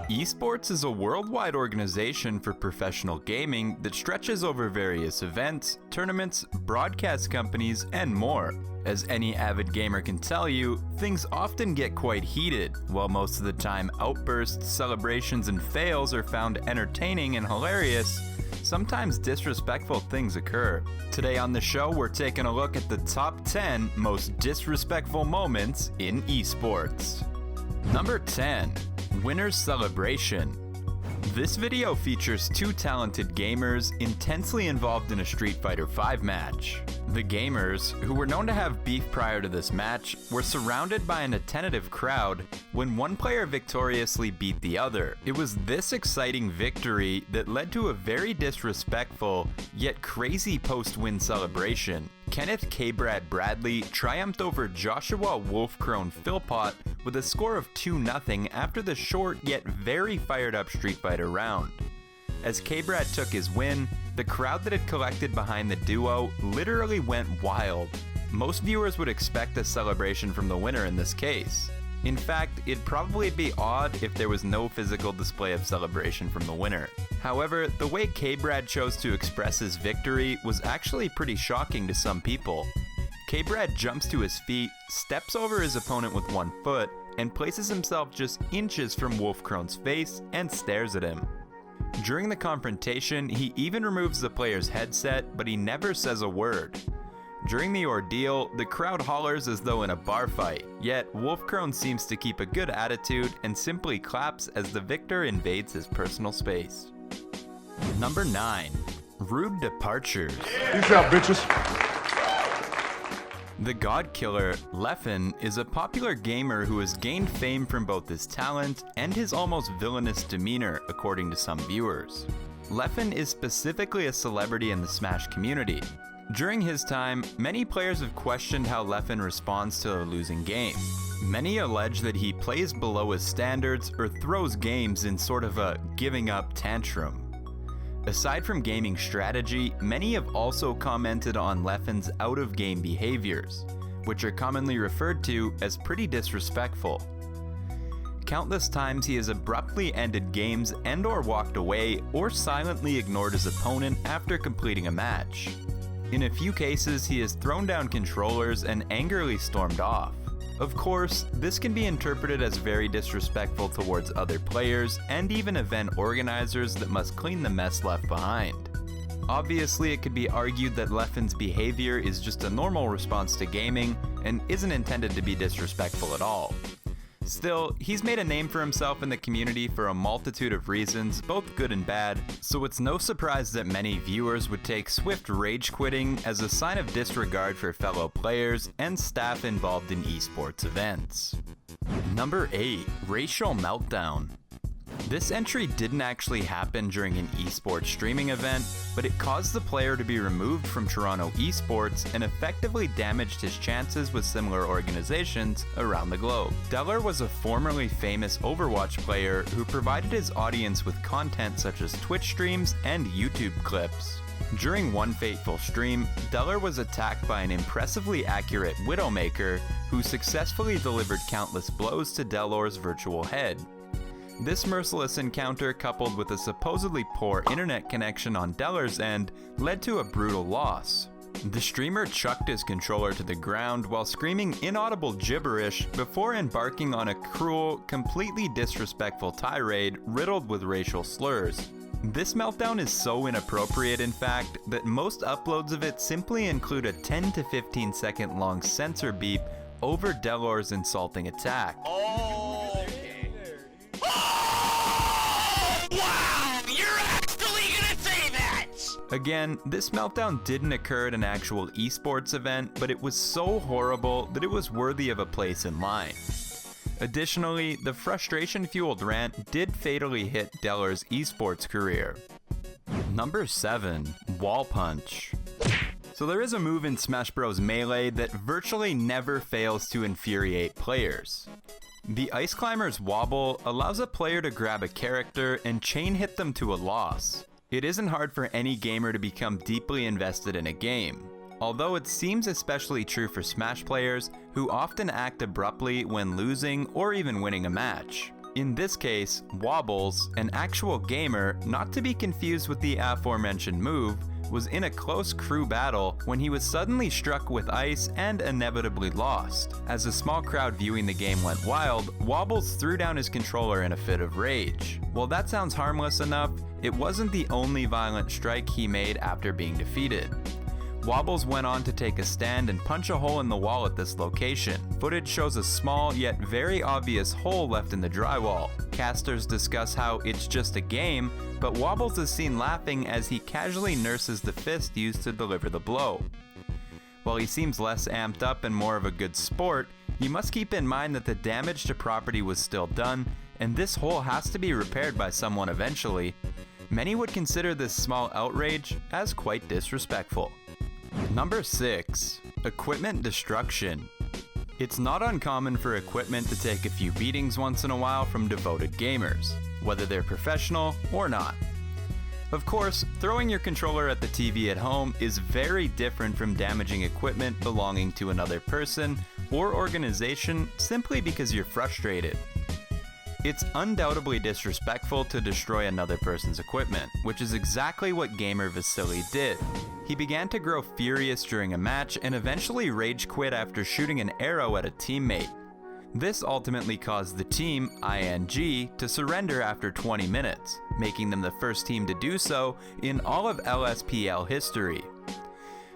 ESports is a worldwide organization for professional gaming that stretches over various events, tournaments, broadcast companies, and more. As any avid gamer can tell you, things often get quite heated, while most of the time outbursts, celebrations, and fails are found entertaining and hilarious. Sometimes disrespectful things occur. Today on the show, we're taking a look at the top 10 most disrespectful moments in esports. Number 10. Winner's Celebration. This video features two talented gamers intensely involved in a Street Fighter V match. The gamers, who were known to have beef prior to this match, were surrounded by an attentive crowd when one player victoriously beat the other. It was this exciting victory that led to a very disrespectful, yet crazy post-win celebration. Kenneth K-Brad Bradley triumphed over Joshua Wolfcrone Philpott with a score of 2-0 after the short yet very fired up Street Fighter round. As K-Brad took his win, the crowd that had collected behind the duo literally went wild. Most viewers would expect a celebration from the winner in this case. In fact, it'd probably be odd if there was no physical display of celebration from the winner. However, the way K-Brad chose to express his victory was actually pretty shocking to some people. K-Brad jumps to his feet, steps over his opponent with one foot, and places himself just inches from Wolfcrone's face and stares at him. During the confrontation, he even removes the player's headset, but he never says a word. During the ordeal, the crowd hollers as though in a bar fight, yet Wolfcrone seems to keep a good attitude and simply claps as the victor invades his personal space. Number 9. Rude Departures. Peace out, bitches. The God Killer, Leffen, is a popular gamer who has gained fame from both his talent and his almost villainous demeanor, according to some viewers. Leffen is specifically a celebrity in the Smash community. During his time, many players have questioned how Leffen responds to a losing game. Many allege that he plays below his standards or throws games in sort of a giving up tantrum. Aside from gaming strategy, many have also commented on Leffen's out-of-game behaviors, which are commonly referred to as pretty disrespectful. Countless times he has abruptly ended games and/or walked away or silently ignored his opponent after completing a match. In a few cases, he has thrown down controllers and angrily stormed off. Of course, this can be interpreted as very disrespectful towards other players and even event organizers that must clean the mess left behind. Obviously, it could be argued that Leffen's behavior is just a normal response to gaming and isn't intended to be disrespectful at all. Still, he's made a name for himself in the community for a multitude of reasons, both good and bad, so it's no surprise that many viewers would take swift rage quitting as a sign of disregard for fellow players and staff involved in esports events. Number 8. Racial Meltdown. This entry didn't actually happen during an esports streaming event, but it caused the player to be removed from Toronto esports and effectively damaged his chances with similar organizations around the globe. Deller was a formerly famous Overwatch player who provided his audience with content such as Twitch streams and YouTube clips. During one fateful stream, Deller was attacked by an impressively accurate Widowmaker who successfully delivered countless blows to Delor's virtual head. This merciless encounter, coupled with a supposedly poor internet connection on Deller's end, led to a brutal loss. The streamer chucked his controller to the ground while screaming inaudible gibberish before embarking on a cruel, completely disrespectful tirade riddled with racial slurs. This meltdown is so inappropriate, in fact, that most uploads of it simply include a 10 to 15 second long censor beep over Delor's insulting attack. Wow, you're actually gonna say that! Again, this meltdown didn't occur at an actual esports event, but it was so horrible that it was worthy of a place in line. Additionally, the frustration-fueled rant did fatally hit Deller's esports career. Number 7. Wall Punch. So there is a move in Smash Bros. Melee that virtually never fails to infuriate players. The Ice Climber's Wobble allows a player to grab a character and chain hit them to a loss. It isn't hard for any gamer to become deeply invested in a game, although it seems especially true for Smash players who often act abruptly when losing or even winning a match. In this case, Wobbles, an actual gamer, not to be confused with the aforementioned move, was in a close crew battle when he was suddenly struck with ice and inevitably lost. As a small crowd viewing the game went wild, Wobbles threw down his controller in a fit of rage. While that sounds harmless enough, it wasn't the only violent strike he made after being defeated. Wobbles went on to take a stand and punch a hole in the wall at this location. Footage shows a small yet very obvious hole left in the drywall. Casters discuss how it's just a game, but Wobbles is seen laughing as he casually nurses the fist used to deliver the blow. While he seems less amped up and more of a good sport, you must keep in mind that the damage to property was still done, and this hole has to be repaired by someone eventually. Many would consider this small outrage as quite disrespectful. Number 6. Equipment destruction. It's not uncommon for equipment to take a few beatings once in a while from devoted gamers, whether they're professional or not. Of course, throwing your controller at the TV at home is very different from damaging equipment belonging to another person or organization simply because you're frustrated. It's undoubtedly disrespectful to destroy another person's equipment, which is exactly what gamer Vasily did. He began to grow furious during a match and eventually rage quit after shooting an arrow at a teammate. This ultimately caused the team, ING, to surrender after 20 minutes, making them the first team to do so in all of LSPL history.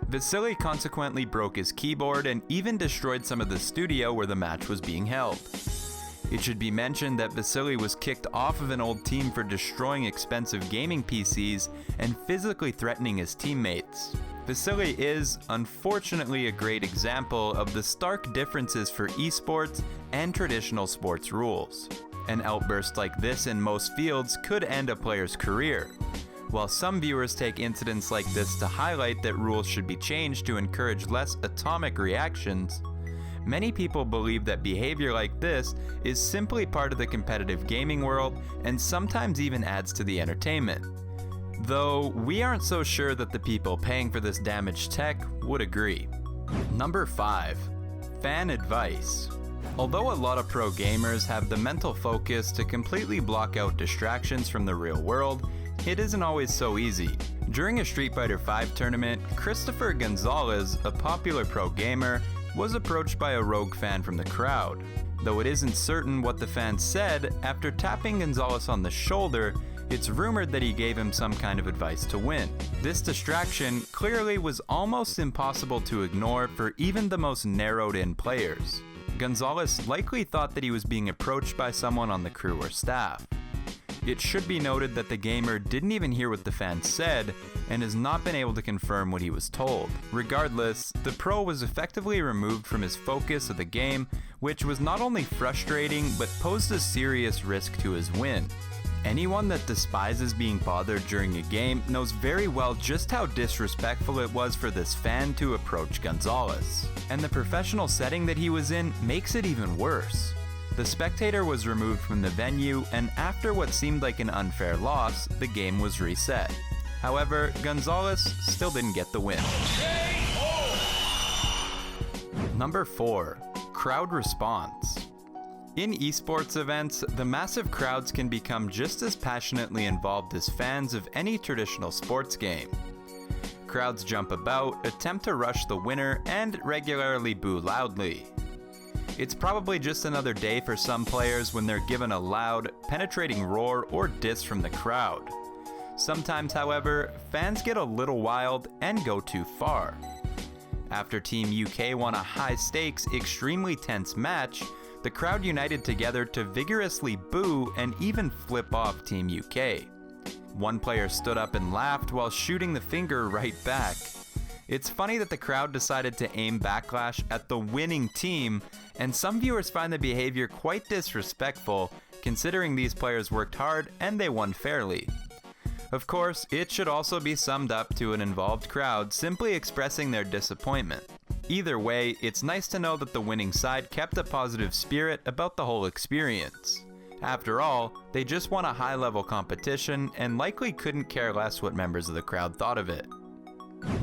Vasily consequently broke his keyboard and even destroyed some of the studio where the match was being held. It should be mentioned that Vasily was kicked off of an old team for destroying expensive gaming PCs and physically threatening his teammates. Vasily is, unfortunately, a great example of the stark differences for esports and traditional sports rules. An outburst like this in most fields could end a player's career. While some viewers take incidents like this to highlight that rules should be changed to encourage less atomic reactions, many people believe that behavior like this is simply part of the competitive gaming world and sometimes even adds to the entertainment. Though we aren't so sure that the people paying for this damaged tech would agree. Number 5. Fan advice. Although a lot of pro gamers have the mental focus to completely block out distractions from the real world, it isn't always so easy. During a Street Fighter V tournament, Christopher Gonzalez, a popular pro gamer, was approached by a rogue fan from the crowd. Though it isn't certain what the fan said, after tapping Gonzalez on the shoulder, it's rumored that he gave him some kind of advice to win. This distraction clearly was almost impossible to ignore for even the most narrowed-in players. Gonzalez likely thought that he was being approached by someone on the crew or staff. It should be noted that the gamer didn't even hear what the fan said and has not been able to confirm what he was told. Regardless, the pro was effectively removed from his focus of the game, which was not only frustrating but posed a serious risk to his win. Anyone that despises being bothered during a game knows very well just how disrespectful it was for this fan to approach Gonzalez. And the professional setting that he was in makes it even worse. The spectator was removed from the venue, and after what seemed like an unfair loss, the game was reset. However, Gonzalez still didn't get the win. Number 4. Crowd response. In esports events, the massive crowds can become just as passionately involved as fans of any traditional sports game. Crowds jump about, attempt to rush the winner, and regularly boo loudly. It's probably just another day for some players when they're given a loud, penetrating roar or diss from the crowd. Sometimes, however, fans get a little wild and go too far. After Team UK won a high-stakes, extremely tense match, the crowd united together to vigorously boo and even flip off Team UK. One player stood up and laughed while shooting the finger right back. It's funny that the crowd decided to aim backlash at the winning team, and some viewers find the behavior quite disrespectful, considering these players worked hard and they won fairly. Of course, it should also be summed up to an involved crowd simply expressing their disappointment. Either way, it's nice to know that the winning side kept a positive spirit about the whole experience. After all, they just won a high-level competition and likely couldn't care less what members of the crowd thought of it.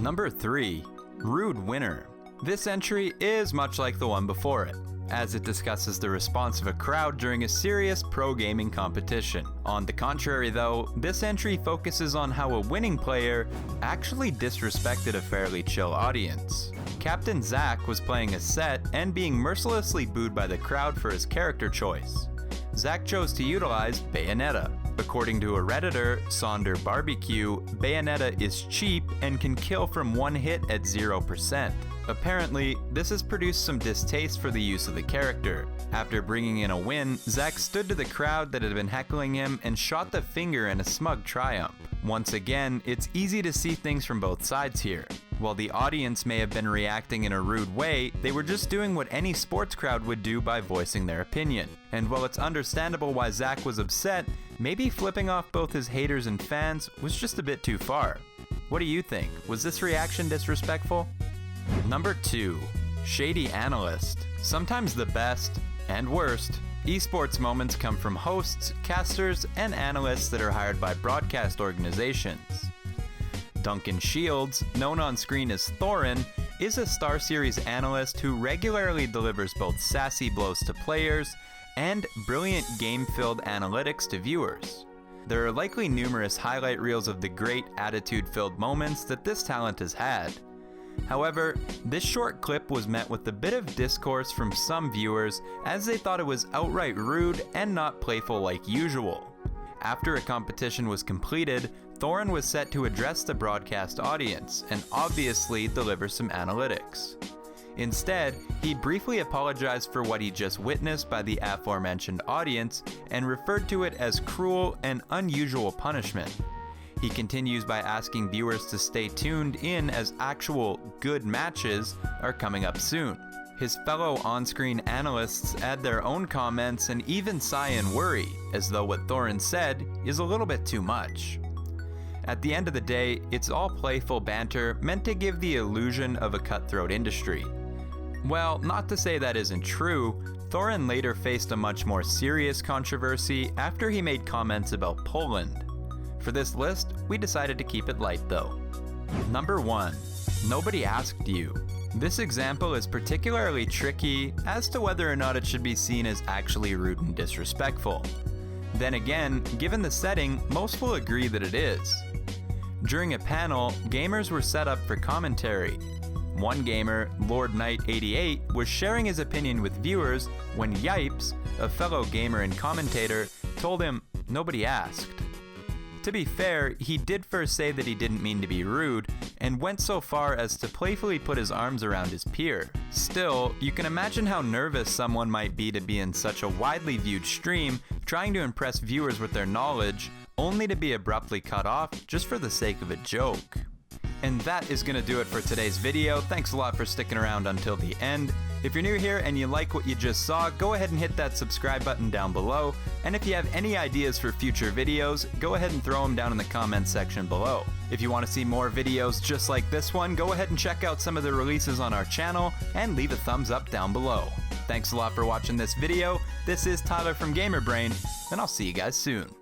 Number 3. Rude winner. This entry is much like the one before it. as it discusses the response of a crowd during a serious pro gaming competition. On the contrary though, this entry focuses on how a winning player actually disrespected a fairly chill audience. Captain Zach was playing a set and being mercilessly booed by the crowd for his character choice. Zach chose to utilize Bayonetta. According to a Redditor, Sonder Barbecue, Bayonetta is cheap and can kill from one hit at 0%. Apparently, this has produced some distaste for the use of the character. After bringing in a win, Zach stood to the crowd that had been heckling him and shot the finger in a smug triumph. Once again, it's easy to see things from both sides here. While the audience may have been reacting in a rude way, they were just doing what any sports crowd would do by voicing their opinion. And while it's understandable why Zach was upset, maybe flipping off both his haters and fans was just a bit too far. What do you think? Was this reaction disrespectful? Number 2. Shady Analysts. Sometimes the best, and worst, esports moments come from hosts, casters, and analysts that are hired by broadcast organizations. Duncan Shields, known on screen as Thorin, is a Star Series analyst who regularly delivers both sassy blows to players and brilliant game-filled analytics to viewers. There are likely numerous highlight reels of the great attitude-filled moments that this talent has had. However, this short clip was met with a bit of discourse from some viewers as they thought it was outright rude and not playful like usual. After a competition was completed, Thorin was set to address the broadcast audience and obviously deliver some analytics. Instead, he briefly apologized for what he just witnessed by the aforementioned audience and referred to it as cruel and unusual punishment. He continues by asking viewers to stay tuned in as actual good matches are coming up soon. His fellow on-screen analysts add their own comments and even sigh and worry, as though what Thorin said is a little bit too much. At the end of the day, it's all playful banter meant to give the illusion of a cutthroat industry. Well, not to say that isn't true, Thorin later faced a much more serious controversy after he made comments about Poland. For this list, we decided to keep it light though. Number 1. Nobody asked you. This example is particularly tricky as to whether or not it should be seen as actually rude and disrespectful. Then again, given the setting, most will agree that it is. During a panel, gamers were set up for commentary. One gamer, Lord Knight 88, was sharing his opinion with viewers when Yipes, a fellow gamer and commentator, told him nobody asked. To be fair, he did first say that he didn't mean to be rude, and went so far as to playfully put his arms around his peer. Still, you can imagine how nervous someone might be to be in such a widely viewed stream, trying to impress viewers with their knowledge, only to be abruptly cut off just for the sake of a joke. And that is going to do it for today's video. Thanks a lot for sticking around until the end. If you're new here and you like what you just saw, go ahead and hit that subscribe button down below. And if you have any ideas for future videos, go ahead and throw them down in the comments section below. If you want to see more videos just like this one, go ahead and check out some of the releases on our channel and leave a thumbs up down below. Thanks a lot for watching this video. This is Tyler from Gamer Brain, and I'll see you guys soon.